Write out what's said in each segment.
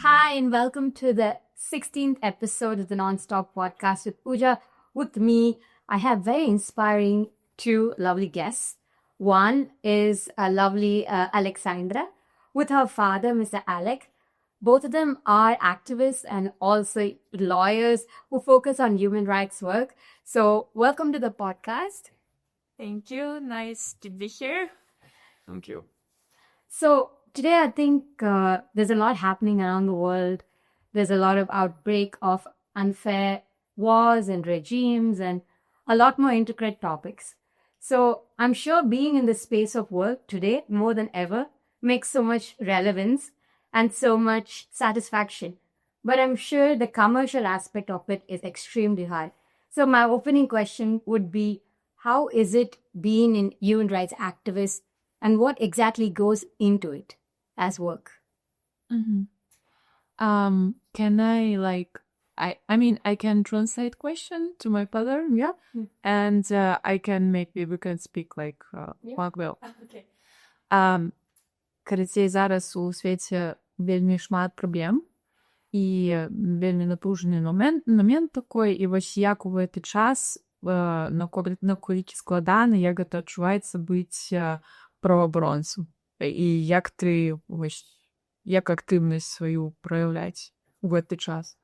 Hi, and welcome to the 16th episode of the Nonstop Podcast with Pooja. With me, I have very inspiring two lovely guests. One is a lovely Alexandra with her father, Mr. Alec. Both of them are activists and also lawyers who focus on human rights work. So, welcome to the podcast. Thank you. Nice to be here. Thank you. So, today I think there's a lot happening around the world. There's a lot of outbreak of unfair wars and regimes and a lot more intricate topics. So, I'm sure being in the space of work today more than ever makes so much relevance and so much satisfaction. But I'm sure the commercial aspect of it is extremely high. So, my opening question would be, how is it being in human rights activist and what exactly goes into it as work? Can I I can translate question to my father, yeah? And I can maybe we can speak like Magwell. Okay. Карацей, зараз у свеце вельмі шмат праблем і вельмі напружаны момент такой, і вось як у гэты час наколькі складана, як гэта адчуваецца быць праваабаронцам, і як ты вось як актыўнасць сваю праяўляць у гэты час?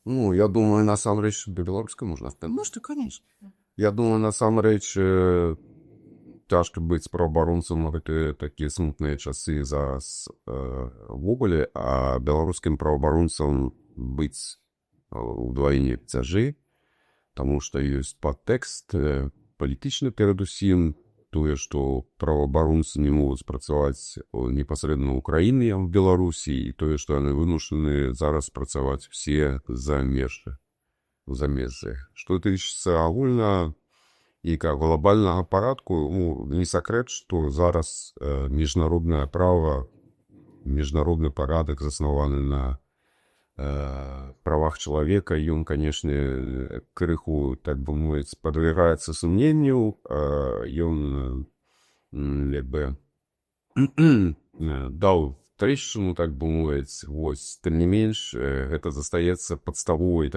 Ну, я думаю, насамрэч беларускай можна сказаць. Можна, конечно. Я думаю, насамрэч цяжка быць праваабаронцам у гэтыя такія смутныя часы зараз увогуле, а беларускім праваабаронцам быць удвайне цяжэй, таму што ёсць падтэкст палітычны перадусім, тое, што праваабаронцы не могуць працаваць непасрэдна ў краіне, в Беларусі, і тое, што яны вымушаны зараз працаваць усе за межы. Што тычыцца агульна і глобальнага парадку, не сакрэт, што зараз міжнароднае права, міжнародны парадак заснаваны на правах чалавека, ён, канешне, крыху, так бы мовіць, падвяргаецца сумненню, ён як бы даў трэшчыну, так бы мовіць, вось, тым не менш, гэта застаецца падставой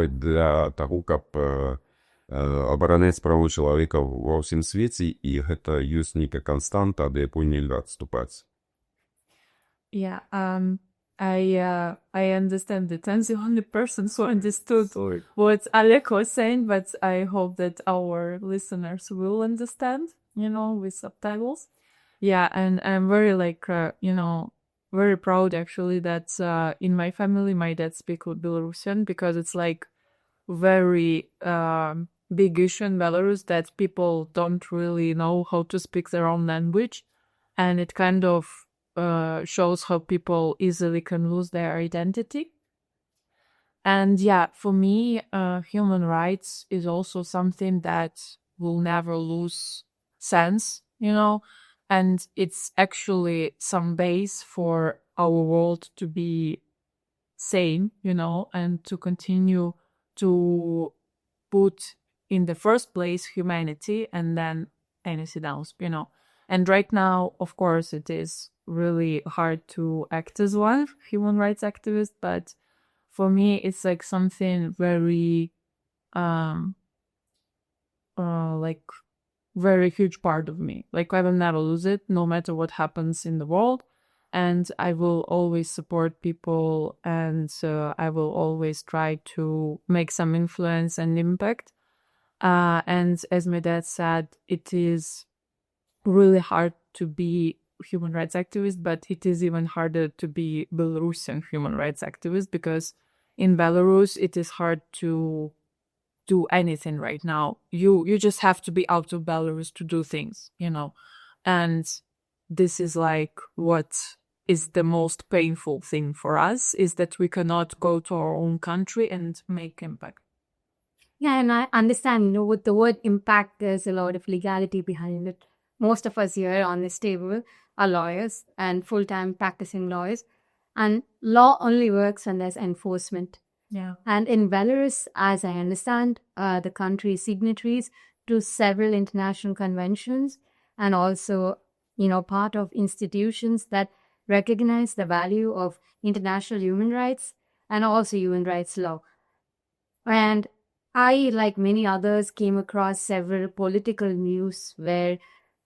для таго, каб абараняць правы чалавека ва ўсім свеце, і гэта ёсць нейкая канстанта, ад якой нельга адступаць. Yeah, I understand it. I'm the only person who understood what Alec was saying, but I hope that our listeners will understand, with subtitles. Yeah, and I'm very very proud actually that in my family, my dad speaks Belarusian, because it's like very big issue in Belarus that people don't really know how to speak their own language, and it kind of shows how people easily can lose their identity. And yeah, for me, human rights is also something that will never lose sense, and it's actually some base for our world to be sane, and to continue to put in the first place humanity and then anything else, And right now, of course, it is really hard to act as one human rights activist, but for me, it's like something very, very huge part of me. Like, I will never lose it, no matter what happens in the world, and I will always support people, and I will always try to make some influence and impact. And as my dad said, it is really hard to be human rights activist, but it is even harder to be Belarusian human rights activist, because in Belarus it is hard to do anything right now. You just have to be out of Belarus to do things, and this is like what is the most painful thing for us, is that we cannot go to our own country and make impact. Yeah, and I understand, with the word impact, there's a lot of legality behind it. Most of us here on this table are lawyers and full-time practicing lawyers. And law only works when there's enforcement. Yeah. And in Belarus, as I understand, the country is signatories to several international conventions and also, part of institutions that recognize the value of international human rights and also human rights law. And I, like many others, came across several political news where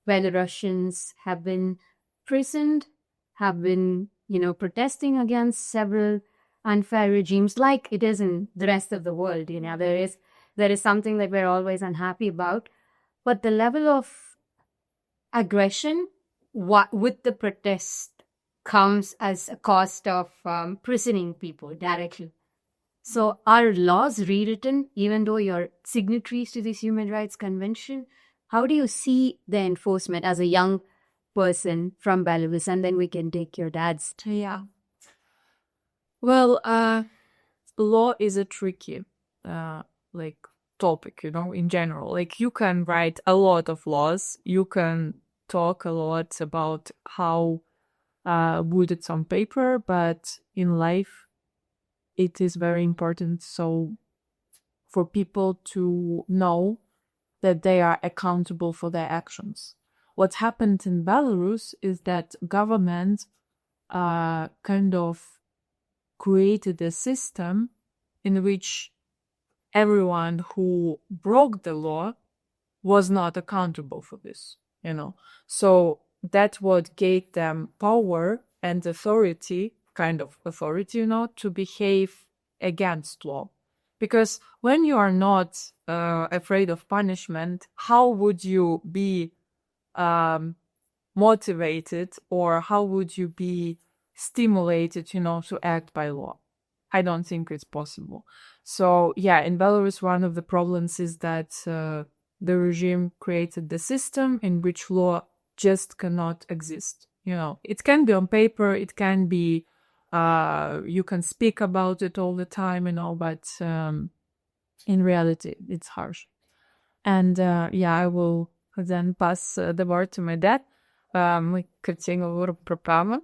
Belarusians have been imprisoned, have been, protesting against several unfair regimes, like it is in the rest of the world. There is something that we're always unhappy about, but the level of aggression with the protest comes as a cost of imprisoning people directly. So are laws rewritten even though you're signatories to this human rights convention? How do you see the enforcement as a young person from Belarus? And then we can take your dad's. Yeah. Well, law is a tricky, topic, in general. Like, you can write a lot of laws. You can talk a lot about how good it's on paper, but in life, it is very important for people to know that they are accountable for their actions. What happened in Belarus is that government kind of created a system in which everyone who broke the law was not accountable for this, So that's what gave them power and authority, to behave against law. Because when you are not afraid of punishment, how would you be motivated, or how would you be stimulated, to act by law? I don't think it's possible. So, yeah, in Belarus, one of the problems is that the regime created the system in which law just cannot exist. It can be on paper, it can be, you can speak about it all the time, but in reality, it's harsh. And I will then pass the word to my dad. Мы говорим про право,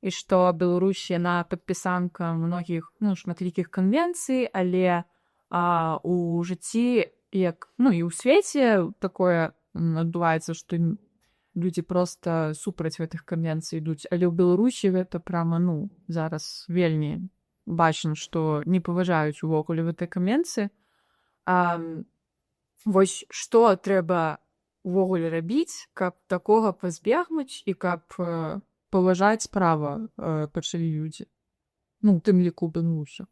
і што Беларусь, яна падпісанка многіх, шматлікіх канвенцый, але у жыцці, як, і ў свеце такое адбываецца, што людзі проста супраць гэтых канвенцый ідуць, але ў Беларусі гэта прама, зараз вельмі бачна, што не паважаюць увогуле гэтай канвенцыі. Вось што трэба увогуле рабіць, каб такога пазбегнуць і каб паважаць права пачалі людзі. Тым ліку Беларусі.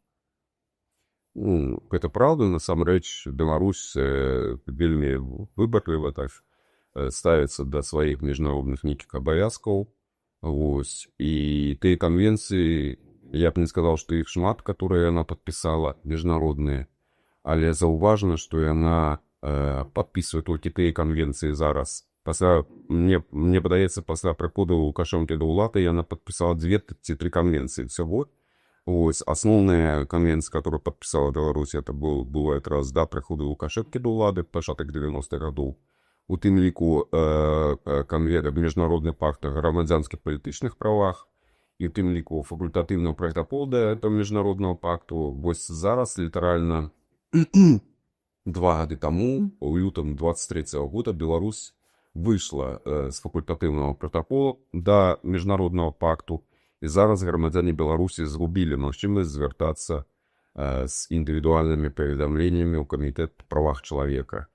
Гэта праўда, насамрэч, Беларусь вельмі выбарліва так ставіцца да сваіх міжнародных нейкіх абавязкаў. І тыя канвенцыі, я б не сказаў, што іх шмат, которые яна падпісала, міжнародныя, але заўважна, што яна падпісвае толькі тыя канвенцыі зараз. Мне падаецца, пасля прыходу Лукашэнкі да ўлады яна падпісала 2 ці 3 канвенцыі всего. Асноўная канвенцыя, которую падпісала Беларусь, это было якраз да прыходу Лукашэнкі да ўлады, пачатак 90-х гадоў. У тым ліку міжнародны пакт о грамадзянскіх палітычных правах, і ў тым ліку факультатыўны пратакол да этого міжнароднага пакту. Вось зараз літаральна 2 гады таму, у лютым 23-го года, Беларусь выйшла з факультатыўнага пратакола да міжнароднага пакту, і зараз грамадзяне Беларусі згубілі магчымасць звяртацца з індывідуальнымі паведамленнямі ў камітэт па правах чалавека.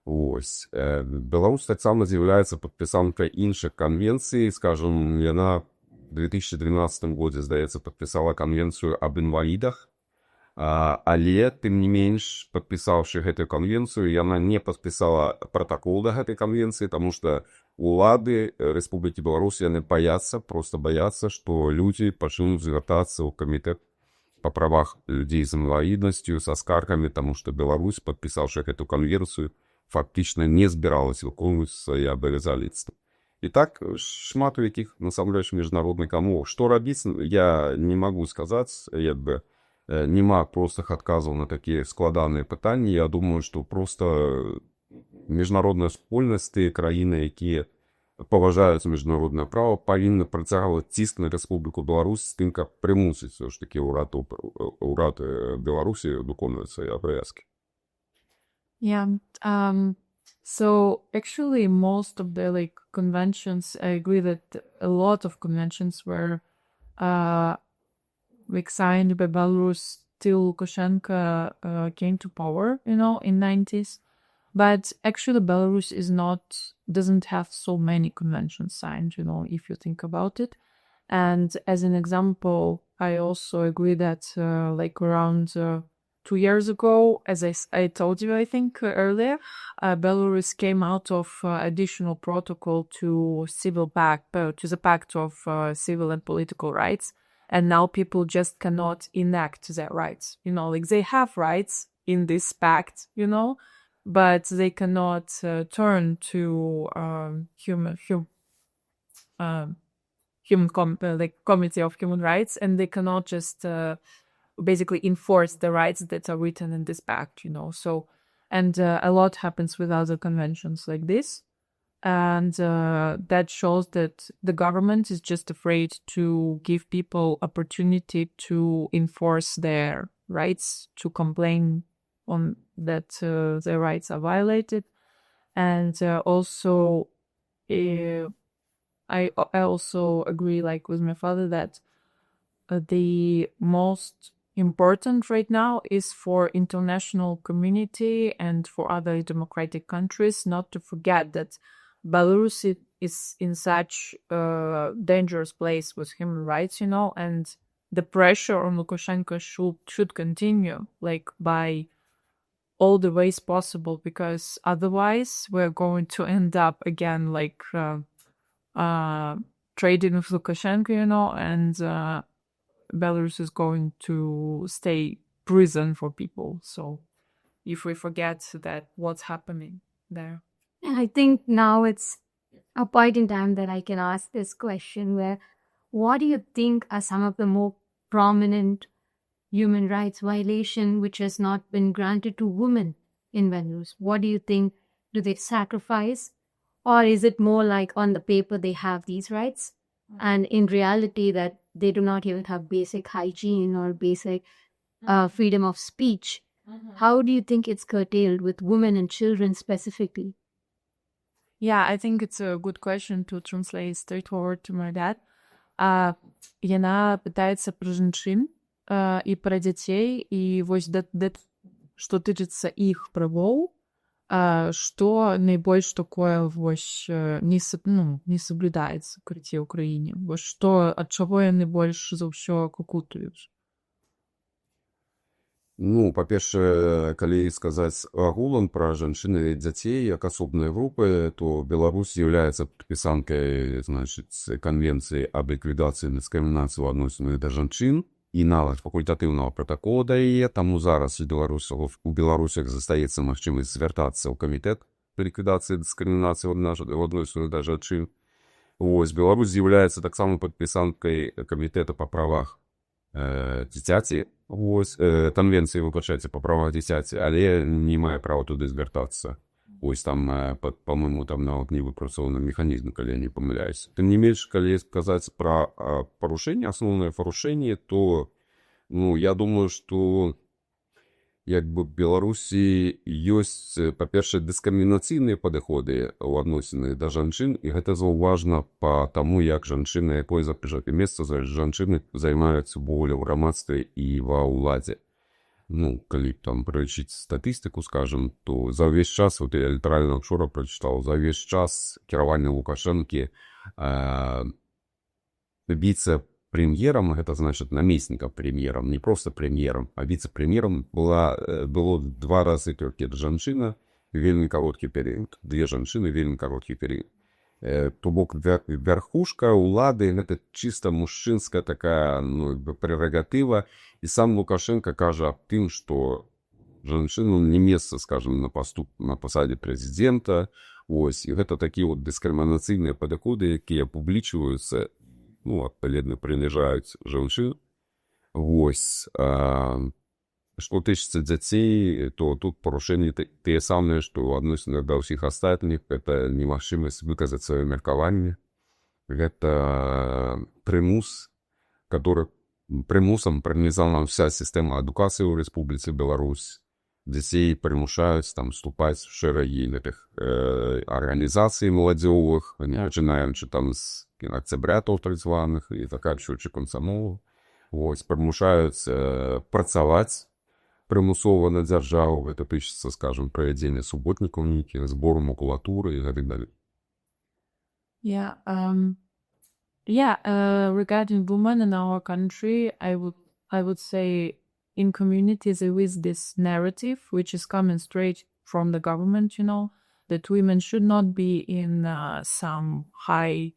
Беларусь таксама з'яўляецца падпісанкай іншых канвенцый. Скажем, яна в 2012 годзе, здаецца, падпісала канвенцыю аб інвалідах, але, тым не менш, падпісаўшы гэтую канвенцыю, яна не падпісала пратакол да гэтай канвенцыі, таму што улады Рэспублікі Беларусь, яны проста баяцца, што людзі пачнуць звяртацца ў камітэт па правах людзей з інваліднасцю, са скаргамі, таму што Беларусь, падпісаўшы гэту канвенцыю, фактычна не збіралась выконваць свае абавязаліцтвы. І так шмат у якіх, насамрэч, міжнародных умов. Што рабіць, я не магу сказаць, нема простых адказаў на такія складаныя пытанні. Я думаю, што проста міжнародная супольнасць, тыя краіны, якія паважаюць міжнароднае права, павінны працягваць ціск на Рэспубліку Беларусь з тым, каб прымусіць все ж такі ўрад Беларусі выконваць свае абавязкі. Yeah, So actually, most of the conventions, I agree that a lot of conventions were signed by Belarus till Lukashenko came to power, in 90s. But actually, Belarus doesn't have so many conventions signed, if you think about it. And as an example, I also agree that around 2 years ago, as I told you, I think earlier, Belarus came out of additional protocol to the Pact of Civil and Political Rights. And now people just cannot enact their rights. They have rights in this pact, but they cannot turn to Committee of Human Rights, and they cannot just basically enforce the rights that are written in this pact. So, and a lot happens with other conventions like this. And that shows that the government is just afraid to give people opportunity to enforce their rights, to complain on that their rights are violated. And also, I also agree, with my father, that the most important right now is for international community and for other democratic countries not to forget that Belarus is in such a dangerous place with human rights, and the pressure on Lukashenko should continue, by all the ways possible, because otherwise we're going to end up again, trading with Lukashenko, and Belarus is going to stay prison for people. So if we forget that, what's happening there? And I think now it's a point in time that I can ask this question where, what do you think are some of the more prominent human rights violation which has not been granted to women in Belarus? What do you think? Do they sacrifice? Or is it more like on the paper they have these rights, and in reality that they do not even have basic hygiene or basic freedom of speech? How do you think it's curtailed with women and children specifically? Yeah, I think it's a good question to translate straightforward to my dad. Яна пытаецца пра жанчын і пра дзяцей, і вось што тычыцца іх правоў, што найбольш такое вось не соблюдаецца ў краіне. Вось што, ад чаго яны больш за ўсё кукутаюць? Па-першае, калі сказаць агулам пра жанчын і дзяцей як асобныя групы, то Беларусь з'яўляецца падпісанкай, канвенцыі аб ліквідацыі дыскрымінацыі ў адносінах да жанчын і нават факультатыўнага пратакола да яе, таму зараз у беларусах застаецца магчымасць звяртацца ў камітэт па ліквідацыі дыскрымінацыі ў адносінах да жанчын. Беларусь з'яўляецца таксама падпісанкай камітэта па правах дзіцяці, канвенцыі, па правах дзіцяці, але не мае права туды звяртацца. Там, па-мойму, нават не выпрацоўаны механізм, калі я не памыляюсь. Тым не менш, калі сказаць пра парушэнне, асноўнае парушэнне, то я думаю, што Беларусі ёсць, па-першае, дыскрымінацыйныя падыходы ў адносінах да жанчын, і гэта заўважна па таму, як жанчыны, якое месца жанчыны займаюцца болей у грамадстве і ва ўладзе. Калі прылічыць статыстыку, скажам, то за ўвесь час, я літаральна учора прачытаў, за ўвесь час кіравання Лукашэнкі віцэ-прэм'ерам, гэта значыць намеснікам прэм'ерам, не проста прэм'ерам, а віцэ-прэм'ерам было 2 разы толькі жанчына, вельмі кароткі перыяд, 2 жанчыны, вельмі кароткі перыяд. То бок вярхушка ўлады — гэта чыста мужчынская такая прерагатыва, і сам Лукашенко кажа аб тым, што жанчыну не месца, скажем, на пасадзе прэзідэнта. І гэта такія дыскрымінацыйныя падыходы, якія публічваюцца, адпаведна прыніжаюць жанчын. Што тычыцца дзяцей, то тут парушэнні тыя самыя, што ў адносінах да ўсіх астатніх. Гэта немагчымасць выказаць сваё меркаванне. Гэта прымус, прымусам пранізана вся сістэма адукацыі ў Рэспубліцы Беларусь. детей примушают там вступать в шероги этих организаций молодежных, починаючи там з октябрятов так званих і заканчуючи комсомолу. Ось, примушають працювати примусово на державу, це пишеться, скажімо, проведення суботників ніяких, збору макулатури і так далі. Regarding women in our country, I would say in communities there is this narrative which is coming straight from the government, that women should not be in some high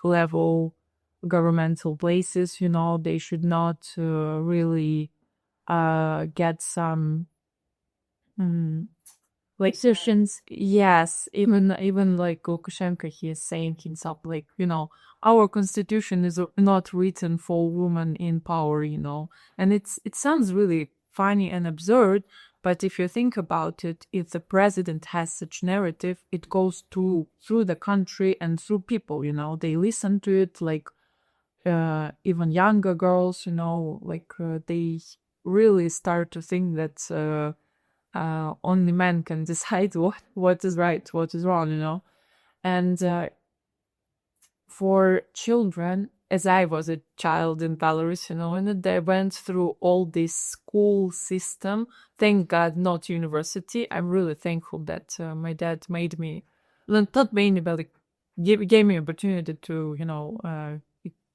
level governmental places, they should not really get some positions. Yes, even like Lukashenko, he is saying himself, like, our constitution is not written for women in power, and it sounds really funny and absurd, but if you think about it, if the president has such narrative, it goes through the country and through people, they listen to it, like even younger girls, they really start to think that only men can decide what is right, what is wrong, and for children, as I was a child in Belarus, and they went through all this school system. Thank God, not university. I'm really thankful that my dad made me, not made me, but gave me opportunity to,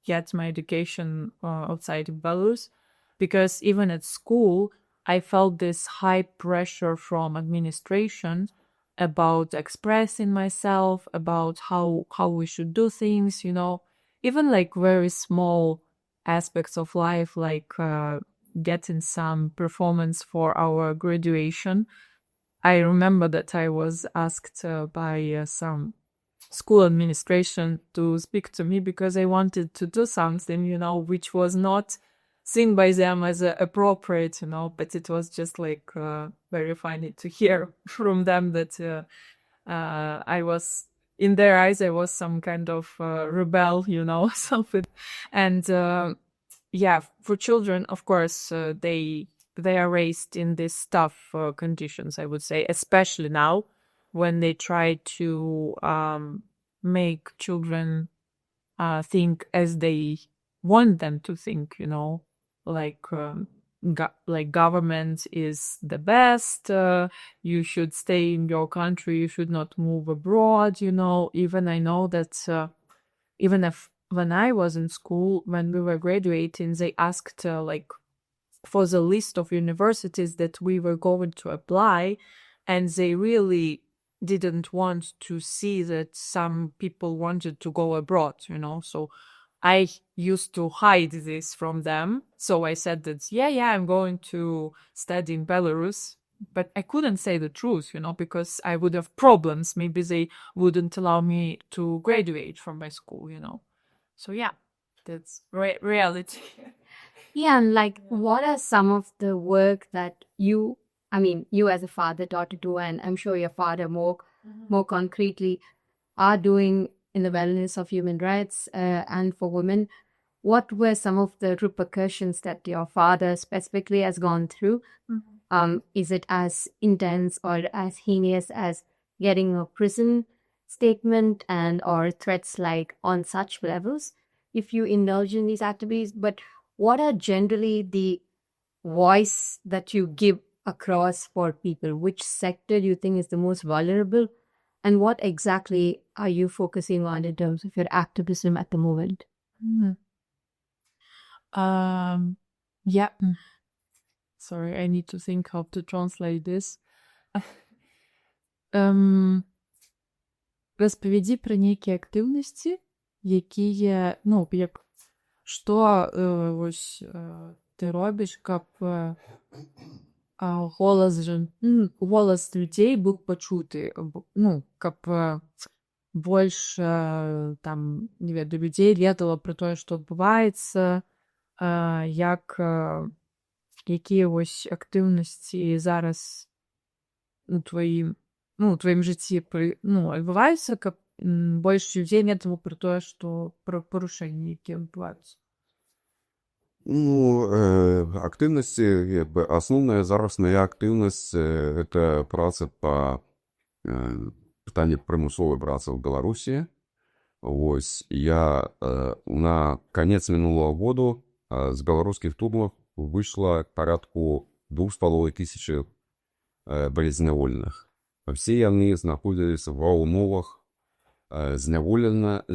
get my education outside of Belarus, because even at school, I felt this high pressure from administration about expressing myself, about how we should do things, even like very small aspects of life, like getting some performance for our graduation. I remember that I was asked by some school administration to speak to me because I wanted to do something, which was not seen by them as appropriate, but it was just like very funny to hear from them that I was, in their eyes, I was some kind of rebel, something. And for children, of course, they are raised in these tough conditions, I would say, especially now when they try to make children think as they want them to think, like government is the best, you should stay in your country, you should not move abroad, even I know that even if when I was in school, when we were graduating, they asked for the list of universities that we were going to apply, and they really didn't want to see that some people wanted to go abroad, so I used to hide this from them. So I said that, I'm going to study in Belarus, but I couldn't say the truth, because I would have problems. Maybe they wouldn't allow me to graduate from my school, So that's reality. Yeah, and like, what are some of the work that you as a father, daughter too, and I'm sure your father more concretely are doing in the wellness of human rights and for women? What were some of the repercussions that your father specifically has gone through? Is it as intense or as heinous as getting a prison statement or threats like on such levels if you indulge in these activities? But what are generally the voice that you give across for people? Which sector do you think is the most vulnerable? And what exactly are you focusing on in terms of your activism at the moment? Sorry, I need to think how to translate this. Розповіді про які активності, які є, що ось ти робиш, щоб голос людей був почутий, щоб більше там, до людей ведало про те, що відбувається, які ось активності зараз у твоїм житті відбуваються, щоб більше людей ведало про те, що про порушення, які відбуваються. Активнасці, асноўная зараз мая актыўнасць гэта праца па пытанні прымусовай працы ў Беларусі. Вось я на канец мінулого году з беларускіх турмаў выйшла парадку 2500 беззняволеных. Все яны знаходзіліся ва ўмовах зняволення,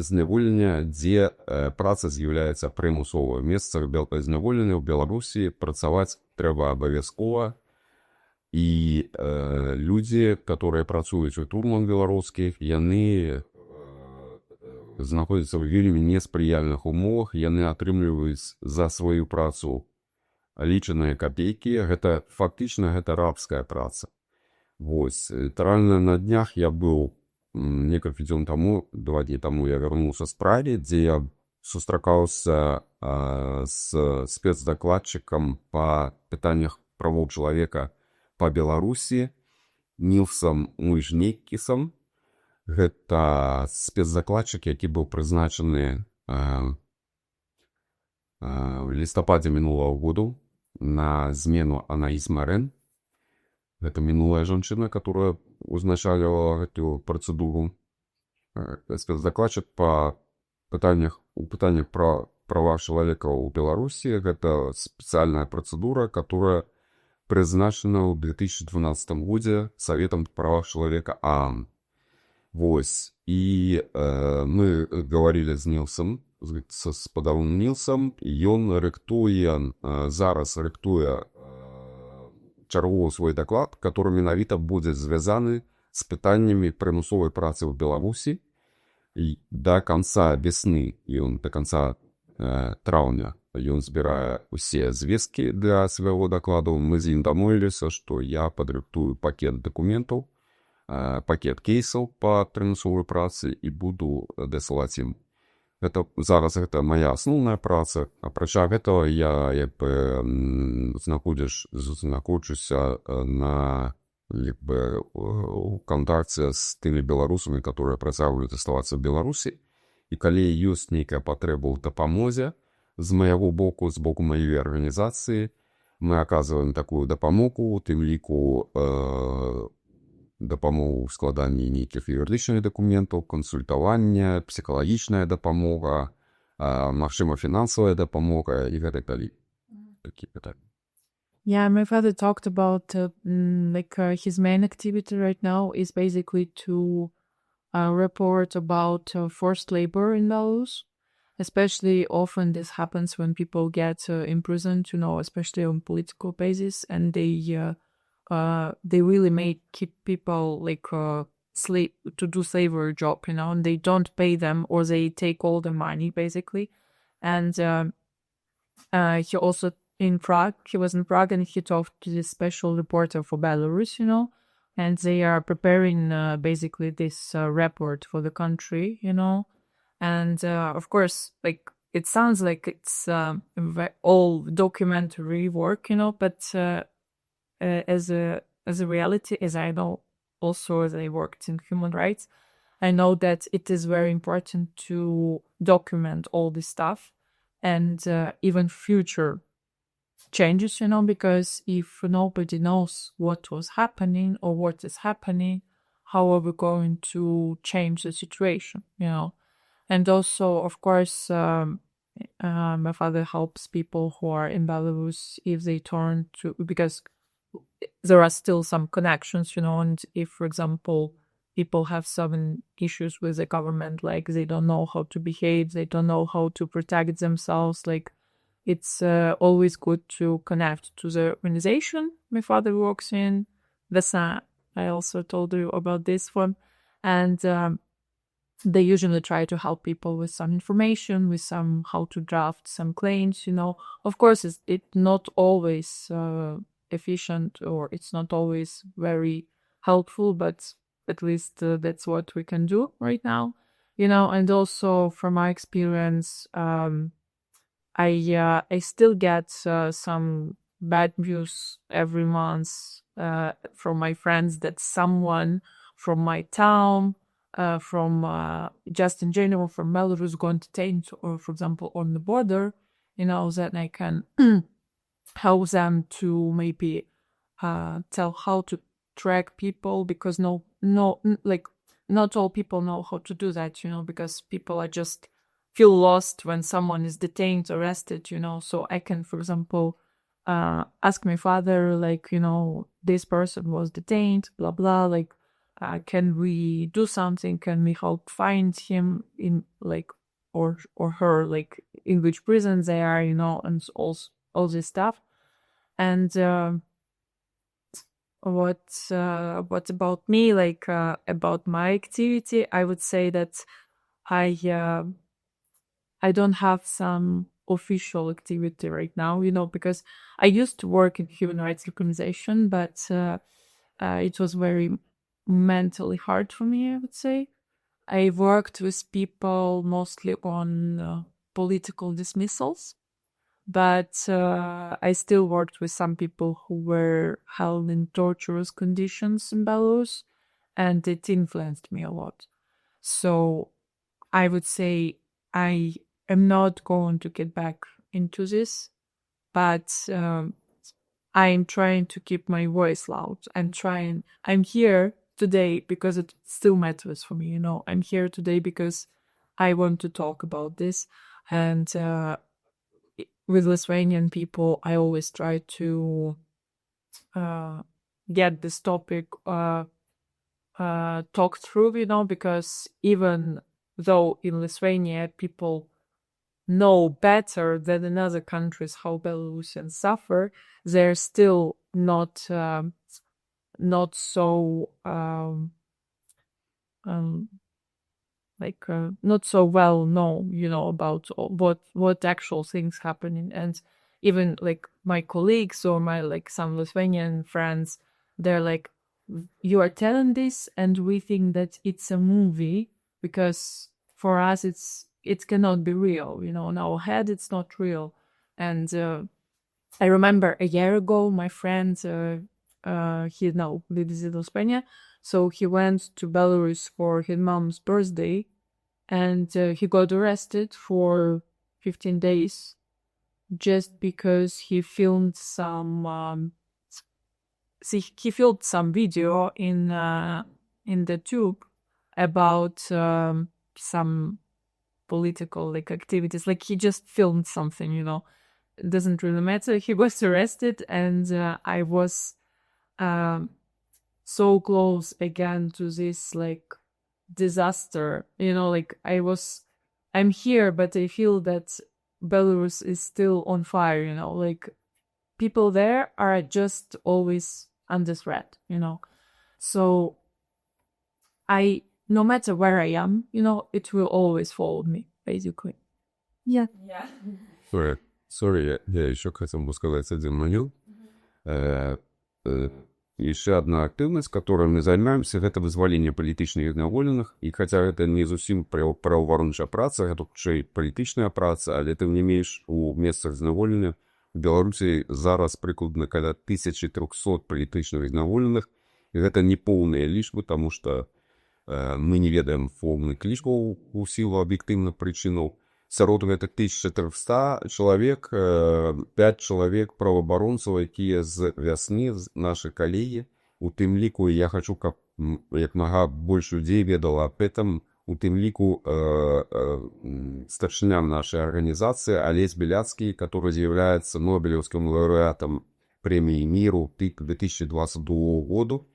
дзе праца з'яўляецца прымусовай. Месца зняволення ў Беларусі працаваць трэба абавязкова. І людзі, которые працуюць у турмах беларускіх, яны знаходзяцца ў вельмі неспрыяльных умовах, яны атрымліваюць за сваю працу лічаныя капейкі. Гэта фактычна гэта рабская праца. Вось, літаральна на днях я быў некалькі дзён таму, 2 дні таму я вярнуўся з Прагі, дзе я сустракаўся з спецдакладчыкам па пытаннях правоў чалавека па Беларусі, Нілсам Мужнекісам. Гэта спецдакладчык, які быў прызначаны в лістападзе мінулого году на змену Анаіс Марэн. Гэта мінулая жанчына, которая узначалівала гэту працэдуру. Спецдакладчык па пытаннях пра права чалавека ў Беларусі. Гэта спецыяльная працэдура, которая прызначана ў 2012 годзе Советом права чалавека ААН. Вось. І мы говорили з Нілсом, з гаспадаром Нілсом, і ён зараз рыхтуе чарговы свой даклад, который менавіта будзе звязаны з пытаннямі прымусовай працы ў Беларусі. І да конца весны, до конца траўня, ён збірае усе звесткі для свайго дакладу. Мы з ім дамовіліся, што я падрыхтую пакет дакументаў, пакет кейсаў па прымусовай працы і буду дасылаць ім. Зараз гэта моя асноўная праца. Апрача гэтага я знаходжуся на у кантакце з тымі беларусамі, которые працягваюць заставацца ў Беларусі. І калі ёсць нейкая патрэба ў дапамозе з майго боку, з боку маёй арганізацыі, мы аказваем такую дапамогу, у тым ліку дапамогу ў складанні нейкіх юрыдычных дакументаў, кансультавання, псіхалагічная дапамога, магчыма, фінансавая дапамога і гэтак далей. Такі пытанні. Yeah, my father talked about his main activity right now is basically to report about forced labor in Belarus. Especially often this happens when people get imprisoned, especially on political basis, and they really keep people slave to do slavery job, and they don't pay them, or they take all the money basically. And he also he was in Prague, and he talked to this special reporter for Belarus, and they are preparing basically this report for the country, and of course, it sounds like it's all documentary work, but as a reality, as I know, also as I worked in human rights, I know that it is very important to document all this stuff and even future changes, because if nobody knows what was happening or what is happening, how are we going to change the situation, And also, of course, my father helps people who are in Belarus if they turn to, because there are still some connections, and if, for example, people have some issues with the government, they don't know how to behave, they don't know how to protect themselves, it's always good to connect to the organization my father works in. I also told you about this one. And they usually try to help people with some information, with how to draft some claims, Of course, it's not always efficient, or it's not always very helpful, but at least that's what we can do right now, And also, from my experience, I still get some bad news every month from my friends that someone from my town, from just in general from Belarus, going to take, or for example, on the border, then I can help them to maybe tell how to track people, because like not all people know how to do that, because people are just feel lost when someone is detained, arrested, so I can, for example, ask my father, like, this person was detained, blah blah, like, can we do something, can we help find him in, like, or her, like, in which prison they are, and all this stuff. And what about me, like, about my activity, I would say that I don't have some official activity right now, because I used to work in human rights organization, but it was very mentally hard for me, I would say. I worked with people mostly on political dismissals, but I still worked with some people who were held in torturous conditions in Belarus, and it influenced me a lot. So I would say I am not going to get back into this, but I'm trying to keep my voice loud. I'm here today because it still matters for me, I'm here today because I want to talk about this. And with Lithuanian people, I always try to get this topic talked through, because even though in Lithuania people know better than in other countries how Belarusians suffer, they're still not so not so well known, about what actual things happening. And even like my colleagues or my, like, some Lithuanian friends, they're like, you are telling this and we think that it's a movie, because for us it cannot be real, in our head it's not real. And I remember a year ago my friend, he now lives in Lithuania, so he went to Belarus for his mom's birthday, and he got arrested for 15 days just because he filmed some he filmed some video in the tube about some political, like, activities. Like, he just filmed something, it doesn't really matter. He was arrested, and I was so close again to this, like, disaster, like, I'm here, but I feel that Belarus is still on fire, like, people there are just always under threat, so no matter where I am, it will always follow me, basically. Yeah. Sorry, я еще хотел бы сказать один момент. Еще одна активность, которой мы занимаемся, это вызволение політичних зняволеных. І хоча це не зовсім правоохоронна праця, це ще й політична праця, але тим не менш у місцях зняволення в Білорусі зараз прикладно каля 1300 політичних зняволеных. І це не повныя лічбы, тому що мы не ведаем поўных лічбаў у сілу аб'ектыўных прычынаў. Сярод гэтых 1300 чалавек, 5 чалавек праваабаронцаў, якія з вясны, нашы калегі. У тым ліку я хочу, каб як мага больш людзей ведала аб этом. У тым ліку старшыня нашай арганізацыі Алесь Беляцкі, который з'яўляецца Нобелевскім лаўрэатам прэміі міру 2022 году.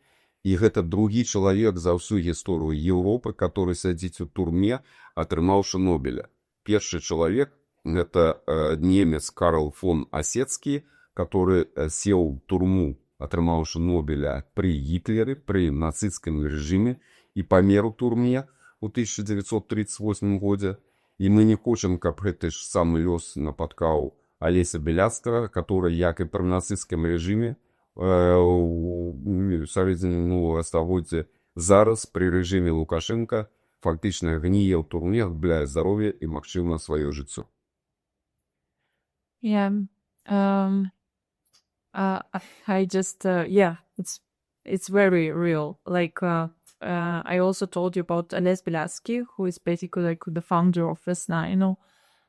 І гэта другі чалавек за ўсю гісторыю Еўропы, который сядзіць у турме, атрымаўшы Нобеля. Первый человек – это немец Карл фон Осецкий, который сел в турму, атрымаўшы Нобеля при Гитлере, при нацистском режиме и помер у турме в 1938 году. И мы не хотим, как гэты ж самый лёс напаткаў Алеся Беляцкага, который, як и при нацистском режиме, в сярэдзіне стагоддзя, зараз при режиме Лукашенко фактично гніе ў турме, губляе здароўе і, магчыма, сваё жыццё. Yeah. I just, it's very real. Like, I also told you about Ales Bilaski, who is basically like the founder of Vesna,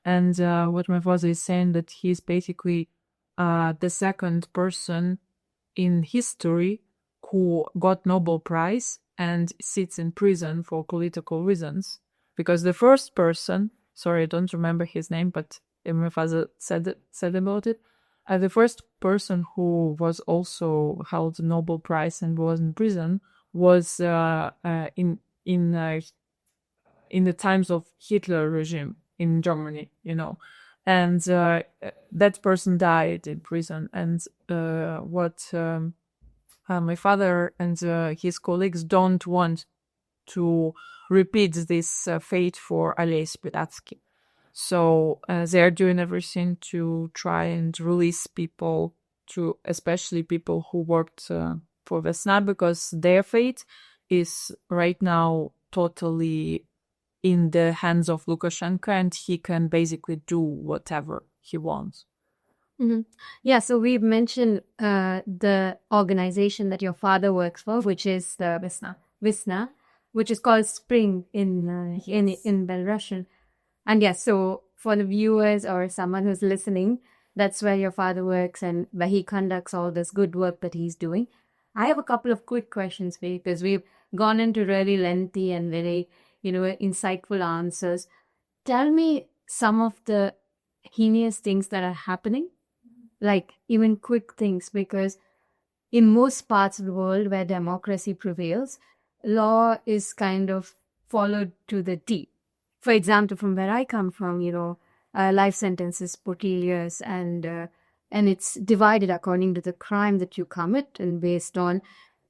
And what my father is saying, that he's basically the second person in history who got Nobel Prize and sits in prison for political reasons. Because the first person, sorry, I don't remember his name, but my father said about it. The first person who was also held the Nobel Prize and was in prison was in the times of Hitler regime in Germany, and that person died in prison. And what my father and his colleagues don't want to repeat this fate for Ales Bielatsky. So they are doing everything to try and release people, especially people who worked for Vesna, because their fate is right now totally in the hands of Lukashenko, and he can basically do whatever he wants. Mm-hmm. Yeah, so we've mentioned the organization that your father works for, which is the Visna, which is called Spring in Belarusian. And yes, so for the viewers or someone who's listening, that's where your father works and where he conducts all this good work that he's doing. I have a couple of quick questions for you, because we've gone into really lengthy and very, insightful answers. Tell me some of the heinous things that are happening, like even quick things, because in most parts of the world where democracy prevails, law is kind of followed to the T. For example, from where I come from, life sentences for 2 years, and it's divided according to the crime that you commit and based on,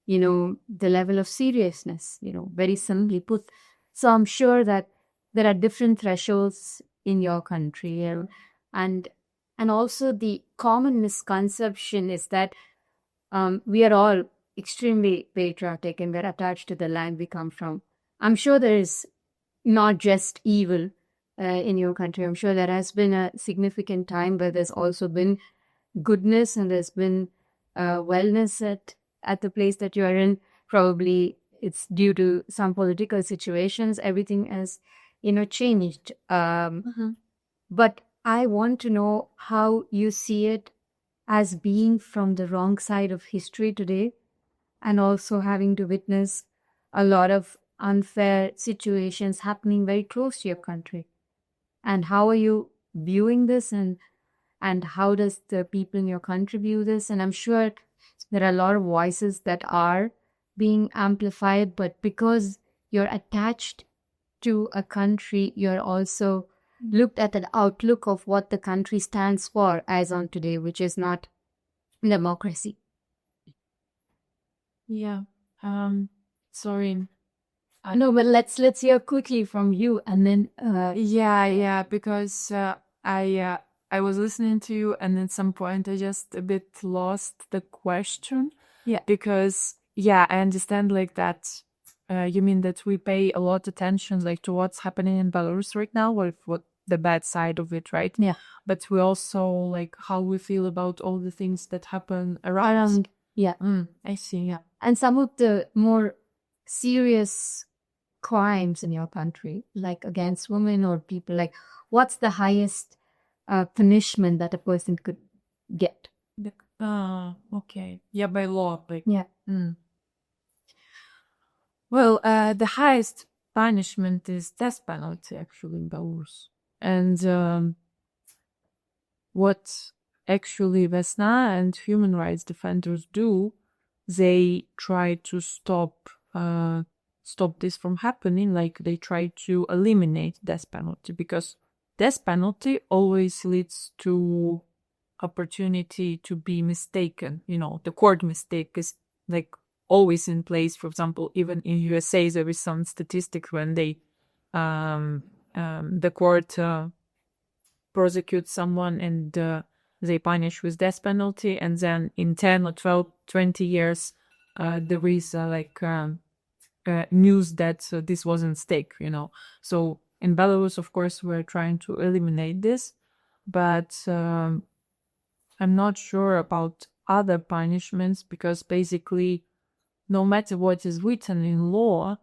the level of seriousness, very simply put. So I'm sure that there are different thresholds in your country, and also the common misconception is that we are all extremely patriotic and we're attached to the land we come from. I'm sure there is not just evil in your country. I'm sure there has been a significant time where there's also been goodness and there's been wellness at the place that you are in. Probably it's due to some political situations. Everything has, changed. But I want to know how you see it as being from the wrong side of history today, and also having to witness a lot of unfair situations happening very close to your country. And how are you viewing this, and how does the people in your country view this? And I'm sure there are a lot of voices that are being amplified, but because you're attached to a country, you're also looked at the outlook of what the country stands for as on today, which is not democracy. Yeah. Sorry. No, but let's hear quickly from you, and then Yeah, because I was listening to you, and at some point I just a bit lost the question. Yeah. Because I understand that. You mean that we pay a lot of attention to what's happening in Belarus right now, or what the bad side of it, right? Yeah. But we also how we feel about all the things that happen around. Yeah. I see. Yeah. And some of the more serious crimes in your country, like against women or people, what's the highest punishment that a person could get? Okay. Yeah, by law, Yeah. Well, the highest punishment is death penalty, actually, in Belarus. And what actually Vesna and human rights defenders do, they try to stop this from happening. They try to eliminate death penalty, because death penalty always leads to opportunity to be mistaken. The court mistake is always in place. For example, even in USA, there is some statistics when they the court prosecutes someone and they punish with death penalty, and then in 10 or 12, 20 years, there is news that this was a mistake, So in Belarus, of course, we're trying to eliminate this, but I'm not sure about other punishments, because basically, no matter what is written in law,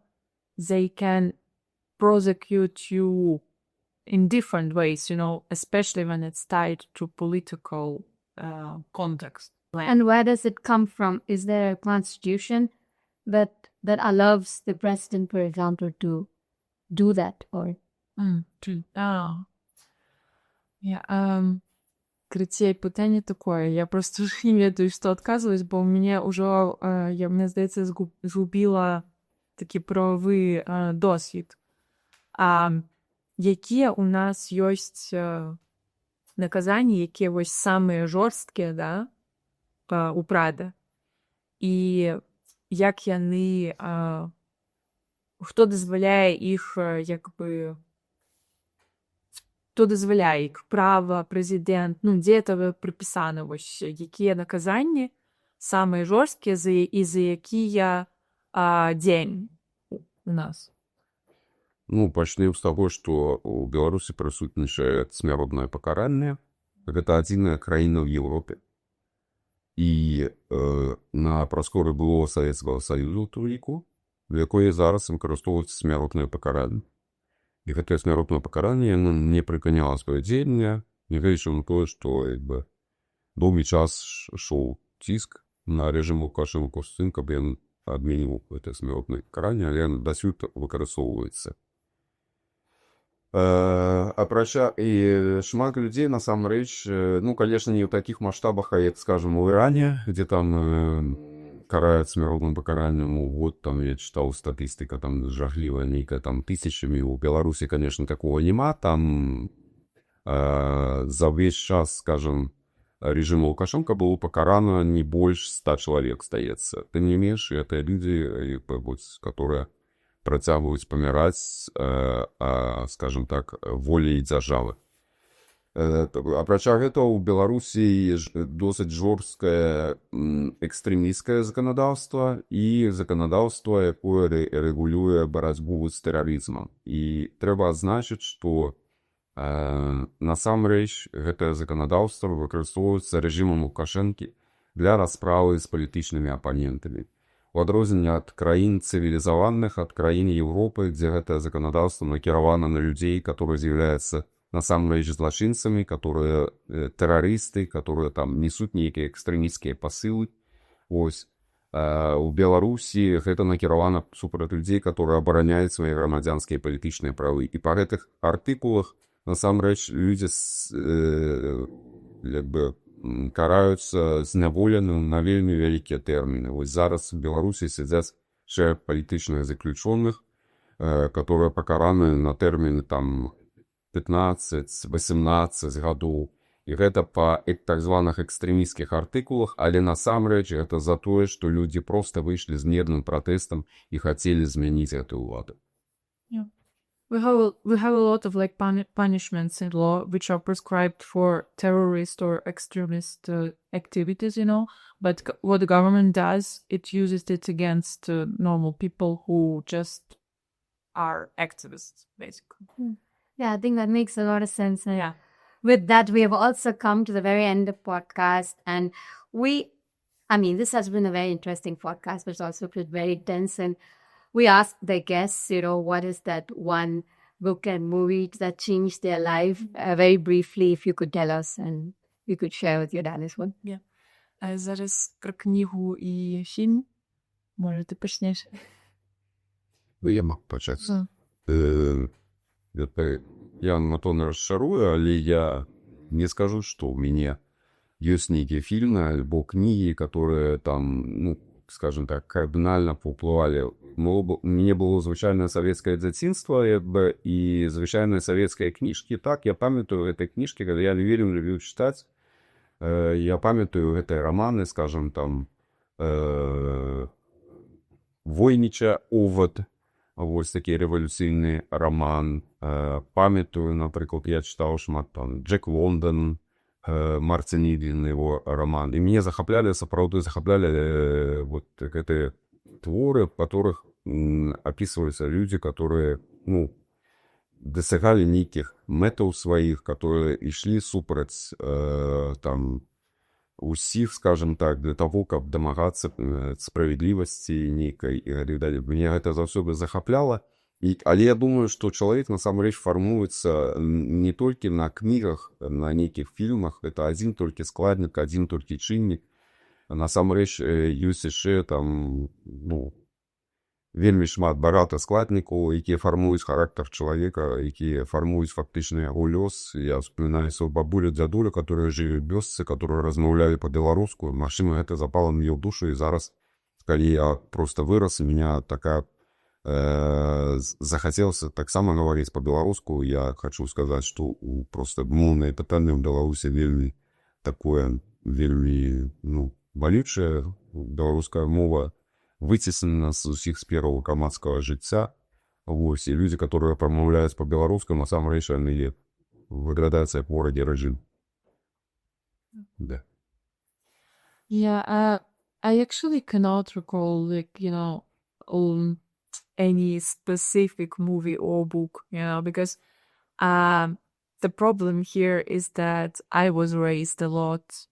they can prosecute you in different ways, especially when it's tied to political context. And where does it come from? Is there a constitution that allows the president, for example, to do that? Or Критей питание такое. Я просто не ведаю, что отказываюсь, бо мне уже, мне здається, згубила такі правовий досвід. Які у нас ёсць наказанні, які вось самыя жорсткія, да, у Прада, і як яны, хто дазваляе іх, хто дазваляе іх, права, прэзідэнт, дзе это прыпісана, вось, якія наказанні самыя жорсткія і за якія дзень у нас. Пачнем з таго, што ў Беларусі прысутнічае смяротнае пакаранне. Гэта адзіная краіна ў Еўропе. І на прасторы былога Савецкага Саюзу, у ліку, в якой зараз выкарыстоўваецца смяротнае пакаранне. І гэтае смяротнае пакаранне не прыпыняла сваё дзеянне, нягледзячы на тое, што доўгі час ішоў ціск на рэжым Лукашэнка з тым, каб ён адменіў гэтае смяротнае пакаранне, але дасюль выкарыстоўваецца. Апрача і шмат людзей насамрэч, конечно, не ў такіх маштабах, як, скажем, у Іране, дзе там караюць смяротным пакараннем у год, там я чытаў статыстыка, там жахлівая нейкая, там тысячамі. У Беларусі, конечно, такого няма, там за ўвесь час, скажем, режима Лукашенко было пакарана не больш 100 чалавек, здаецца. Тым не менш, это людзі, которые працягваюць паміраць, скажем так, волей дзяржавы. Апрача гэтага, у Беларусі досыць жорсткае экстрэмісцкае заканадаўства і заканадаўства, якое рэгулюе барацьбу з тэрарызмам. І трэба адзначыць, што насамрэч гэтае заканадаўства выкарыстоўваецца рэжымам Лукашэнкі для расправы з палітычнымі апанентамі. У адрозненне ад краін цывілізаваных, ад краін Еўропы, дзе гэтае заканадаўства накіравана на людзей, которые з'яўляюцца насамрэч злачынцамі, которые тэрарысты, которые там несуць нейкія экстрэмісцкія пасылы. Вось. У Беларусі гэта накіравана супраць людзей, которые абараняюць свае грамадзянскія палітычныя правы. І па гэтых артыкулах насамрэч людзі караюцца зняволеным на вельмі вялікія тэрміны. Вось зараз у Беларусі сядзяць шэраг палітычных заключоных, которые пакараны на тэрміны там 15-18 гадоў. І гэта па так званых экстрэмісцкіх артыкулах, але насамрэч гэта за тое, што людзі проста выйшлі з мірным пратэстам і хацелі змяніць гэтую ўладу. We have a lot of punishments in law which are prescribed for terrorist or extremist activities, but what the government does, it uses it against normal people who just are activists, basically. Yeah, I think that makes a lot of sense. And with that, we have also come to the very end of the podcast. And this has been a very interesting podcast, but it's also been very tense. And we asked the guests, what is that one book and movie that changed their life? Very briefly, if you could tell us, and you could share with your Dennis one. Yeah. Зараз про книгу і фільм. Може, ти почнеш? Я мог почати. Я на то не розшарую, але я не скажу, что у меня есть некие фильмы альбо книги, которые там, скажем так, кардинально повпливали. Мне было звичайне советское дзяцінства и звичайные советские книжки. Так, я памятаю этой книжки, когда я вельмі любил читать. Я памятаю этой романы, скажем, там, Войнича Овод, вось такі рэвалюцыйны роман. Памятаю, напрыклад, я читал шмат там Джек Лондон, Мартин Иден, его роман. И меня сапраўды захапляли вот гэтыя творы, в которых описываются люди, которые, досягали нейкіх мэтаў сваіх, которые ішли супраць там усіх, скажем так, для того, каб дамагацца справядлівасці нейкай. Мяне гэта заўсёды захапляла. Але я думаю, што чалавек насамрэч фармуецца не толькі на кнігах, на нейкіх фільмах, это адзін толькі складнік, адзін толькі чыннік. Насамрэч ёсць яшчэ там, вельмі шмат багата складнікаў, якія фармуюць характар чалавека, якія фармуюць фактычна яго лёс. Я вспоминаю свою бабулю, дзядулю, которые жылі ў вёсцы, которые размаўлялі па-беларуску. Магчыма, гэта запала мне ў душу, і зараз, калі я просто вырас, у меня такая захацелася таксама гаварыць па-беларуску. Я хочу сказаць, што просто моўнае пытанне ў Беларусі вельмі такое, вельмі балючае. Беларуская мова выцеснена з усіх сфераў грамадскага жыцця. Вось, і людзі, которые прамаўляюць па-беларуску, насамрэч яны выглядаюць як ворагі рэжым. Да. Yeah, I actually cannot recall, any specific movie or book, because the problem here is that I was raised a lot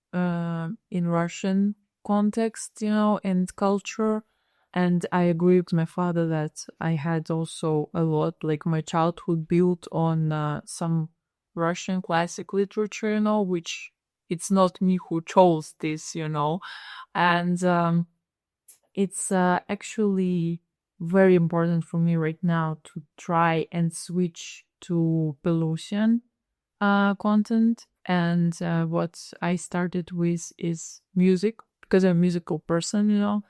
in Russian context, and culture. And I agree with my father that I had also a lot, like my childhood built on some Russian classic literature, which it's not me who chose this, and it's actually very important for me right now to try and switch to Belarusian content. And what I started with is music, because I'm a musical person,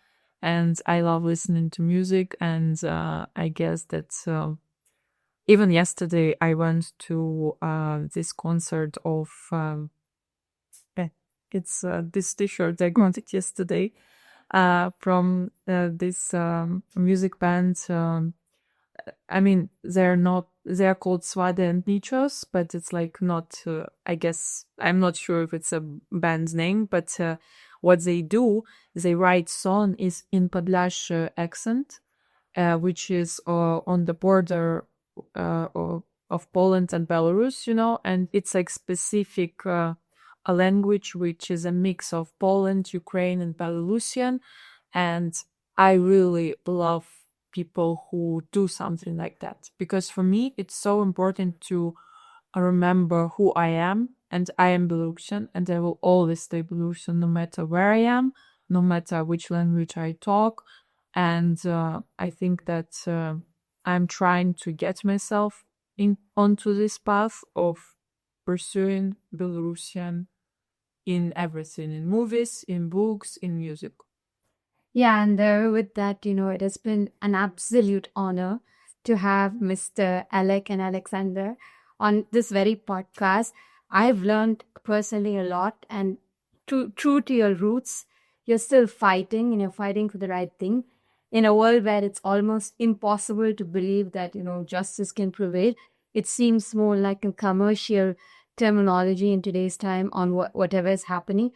and I love listening to music. And I guess that even yesterday I went to this concert of it's this t-shirt I got it yesterday from this music band. I mean, they're called Swada and Nichos, but it's like not, I guess, I'm not sure if it's a band's name, but what they do, they write song is in Podlash accent, which is on the border of Poland and Belarus, and it's like specific a language which is a mix of Poland, Ukraine, and Belarusian. And I really love people who do something like that, because for me it's so important to remember who I am, and I am Belarusian, and I will always stay Belarusian no matter where I am, no matter which language I talk. And I think that I'm trying to get myself onto this path of pursuing Belarusian in everything, in movies, in books, in music. Yeah, and with that, it has been an absolute honor to have Mr. Alex and Alexandra on this very podcast. I've learned personally a lot, and true to your roots, you're still fighting, and you're fighting for the right thing. In a world where it's almost impossible to believe that, justice can prevail, it seems more like a commercial terminology in today's time on whatever is happening.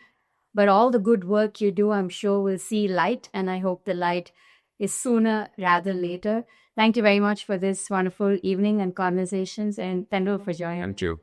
But all the good work you do, I'm sure, will see light, and I hope the light is sooner rather later. Thank you very much for this wonderful evening and conversations, and thank you for joining. Thank you.